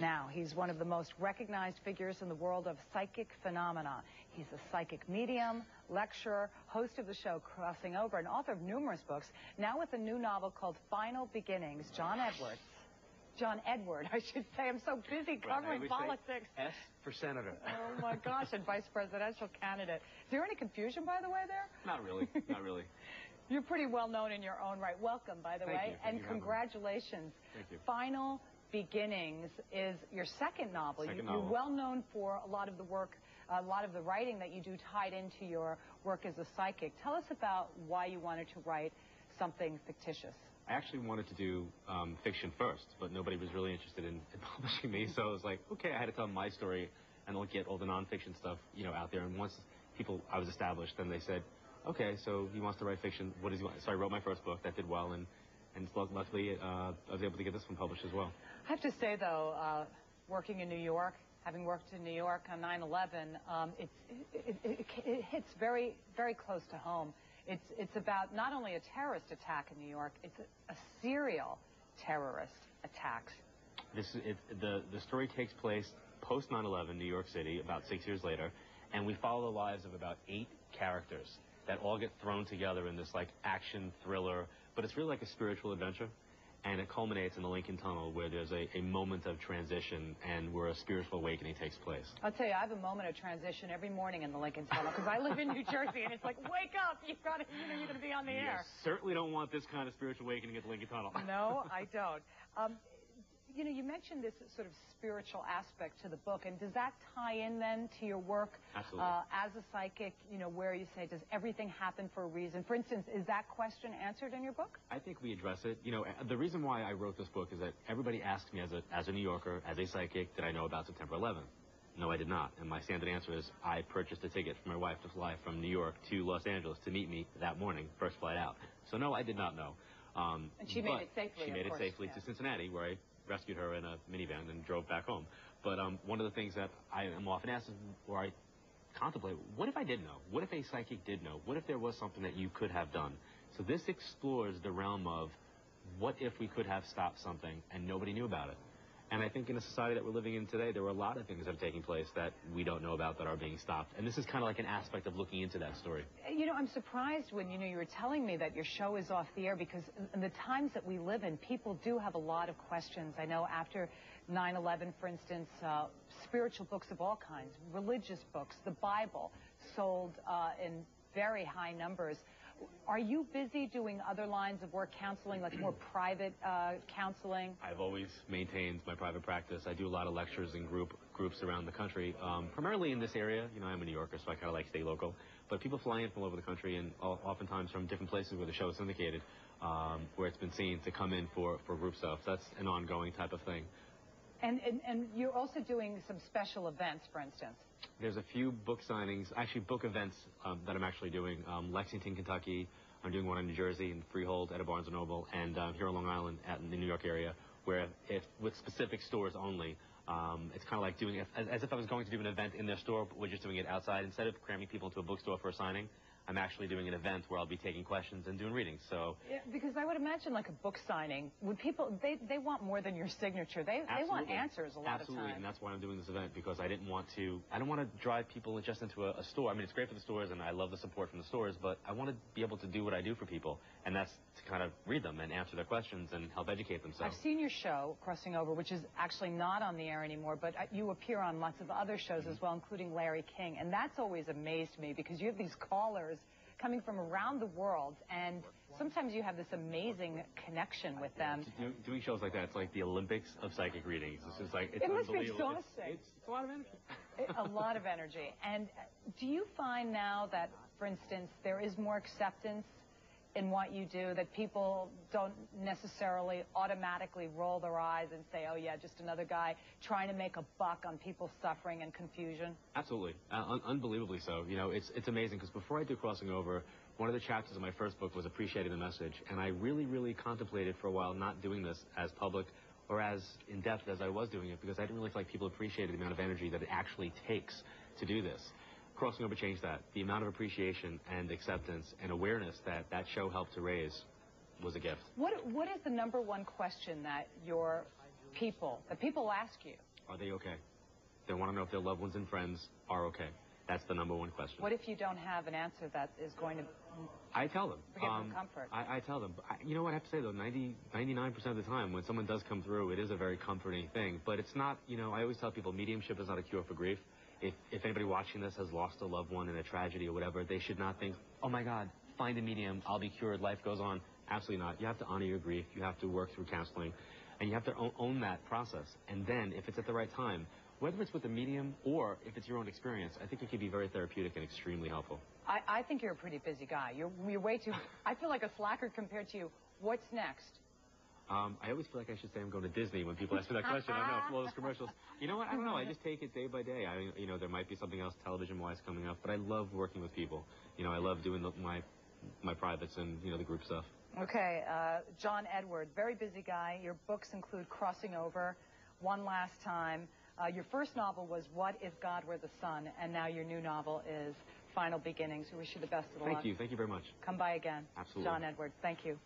Now, he's one of the most recognized figures in the world of psychic phenomena. He's a psychic medium, lecturer, host of the show Crossing Over, and author of numerous books. Now with a new novel called Final Beginnings, John Edward, I should say. I'm so busy covering politics. S for senator. Oh, my gosh, and vice presidential candidate. Is there any confusion, by the way, there? Not really, not really. You're pretty well known in your own right. Welcome, by the way, and congratulations. Thank you. Final Beginnings is your second novel. You're well known for a lot of the work, a lot of the writing that you do tied into your work as a psychic. Tell us about why you wanted to write something fictitious. I actually wanted to do fiction first, but nobody was really interested in publishing me, so I was like, okay, I had to tell my story and I'll get all the nonfiction stuff, out there. And once I was established, then they said, okay, so he wants to write fiction. What does he want? So I wrote my first book that did well, and luckily I was able to get this one published as well. I have to say, though, working in New York, having worked in New York on 9/11, it hits very, very close to home. It's about not only a terrorist attack in New York, it's a serial terrorist attacks. The story takes place post 9/11, New York City, about 6 years later, and we follow the lives of about 8 characters that all get thrown together in this action thriller, but it's really like a spiritual adventure. And it culminates in the Lincoln Tunnel, where there's a moment of transition and where a spiritual awakening takes place. I'll tell you, I have a moment of transition every morning in the Lincoln Tunnel, because I live in New Jersey, and it's like, wake up, you're going to be on the air. Certainly don't want this kind of spiritual awakening at the Lincoln Tunnel. No, I don't. You mentioned this sort of spiritual aspect to the book, and does that tie in then to your work as a psychic, where you say, does everything happen for a reason? For instance, is that question answered in your book? I think we address it. The reason why I wrote this book is that everybody asks me as a New Yorker, as a psychic, did I know about September 11th? No, I did not. And my standard answer is I purchased a ticket for my wife to fly from New York to Los Angeles to meet me that morning, first flight out. So no, I did not know. And she made it safely, She made it safely to Cincinnati, where I rescued her in a minivan and drove back home. But one of the things that I am often asked is, or I contemplate, what if I did know? What if a psychic did know? What if there was something that you could have done? So this explores the realm of what if we could have stopped something and nobody knew about it? And I think in the society that we're living in today, there were a lot of things that have taken place that we don't know about that are being stopped. And this is kind of like an aspect of looking into that story. I'm surprised when, you were telling me that your show is off the air, because in the times that we live in, people do have a lot of questions. I know after 9/11, for instance, spiritual books of all kinds, religious books, the Bible, sold in very high numbers. Are you busy doing other lines of work, counseling, like more private counseling? I've always maintained my private practice. I do a lot of lectures in groups around the country, primarily in this area. I'm a New Yorker, so I kind of stay local. But people fly in from all over the country, and oftentimes from different places where the show is syndicated, where it's been seen, to come in for group stuff. So that's an ongoing type of thing. And you're also doing some special events, for instance. There's a few book signings, actually book events that I'm actually doing. Lexington, Kentucky. I'm doing one in New Jersey in Freehold at a Barnes & Noble, and here on Long Island in the New York area, where with specific stores only. It's kind of like doing it as if I was going to do an event in their store, but we're just doing it outside. Instead of cramming people into a bookstore for a signing, I'm actually doing an event where I'll be taking questions and doing readings. So yeah, because I would imagine like a book signing, would people, they want more than your signature. They want answers a lot of times. And that's why I'm doing this event, because I don't want to drive people just into a store. I mean, it's great for the stores, and I love the support from the stores, but I want to be able to do what I do for people, and that's to kind of read them and answer their questions and help educate themselves. I've seen your show, Crossing Over, which is actually not on the air anymore, but you appear on lots of other shows as well, including Larry King, and that's always amazed me, because you have these callers coming from around the world, and sometimes you have this amazing connection with them. Doing shows like that, it's like the Olympics of psychic readings. It's just like, it's it must be unbelievable. exhausting. It's a lot of energy. A lot of energy. And do you find now that, for instance, there is more acceptance in what you do, that people don't necessarily automatically roll their eyes and say, oh yeah, just another guy trying to make a buck on people's suffering and confusion? Absolutely. Unbelievably so. It's amazing, because before I did Crossing Over, one of the chapters of my first book was Appreciating the Message, and I really, really contemplated for a while not doing this as public or as in-depth as I was doing it, because I didn't really feel like people appreciated the amount of energy that it actually takes to do this. Crossing Over changed that. The amount of appreciation and acceptance and awareness that show helped to raise was a gift. What is the number one question that the people ask you? Are they okay? They want to know if their loved ones and friends are okay. That's the number one question. What if you don't have an answer that is going to I tell them. give them comfort? I tell them. You know what I have to say, though? 99% of the time, when someone does come through, it is a very comforting thing. But it's not, you know, I always tell people mediumship is not a cure for grief. If anybody watching this has lost a loved one in a tragedy or whatever, they should not think, oh, my God, find a medium, I'll be cured, life goes on. Absolutely not. You have to honor your grief. You have to work through counseling. And you have to own that process. And then, if it's at the right time, whether it's with a medium or if it's your own experience, I think it can be very therapeutic and extremely helpful. I think you're a pretty busy guy. You're way too, I feel like a slacker compared to you. What's next? I always feel like I should say I'm going to Disney when people ask me that question. I know, it's all those commercials. You know what? I don't know. I just take it day by day. You know, there might be something else television-wise coming up, but I love working with people. You know, I love doing my privates and, you know, the group stuff. Okay, John Edward, very busy guy. Your books include Crossing Over, One Last Time. Your first novel was What If God Were the Sun, and now your new novel is Final Beginnings. We wish you the best of luck. Thank you. Thank you very much. Come by again. Absolutely. John Edward, thank you.